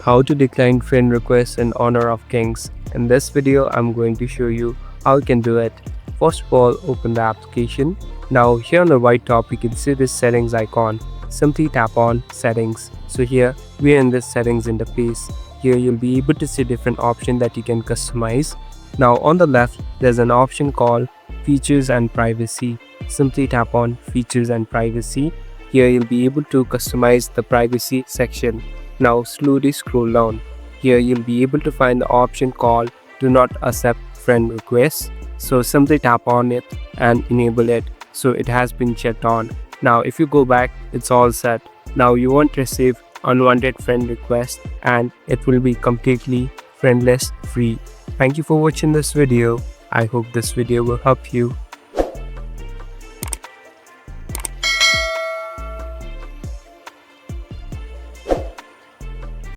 How to decline friend requests in honor of kings. In this video, I'm going to show you how you can do it. First of all, open the application. Now here on the right top, you can see this settings icon. Simply tap on settings. So here we are in this settings interface. Here you'll be able to see different options that you can customize. Now on the left, there's an option called features and privacy. Simply tap on features and privacy. Here you'll be able to customize the privacy section. Now slowly scroll down. Here you'll be able to find the option called do not accept friend requests. So simply tap on it and enable it. So it has been checked on. Now if you go back, it's all set. Now you won't receive unwanted friend requests and it will be completely friendless free. Thank you for watching this video. I hope this video will help you.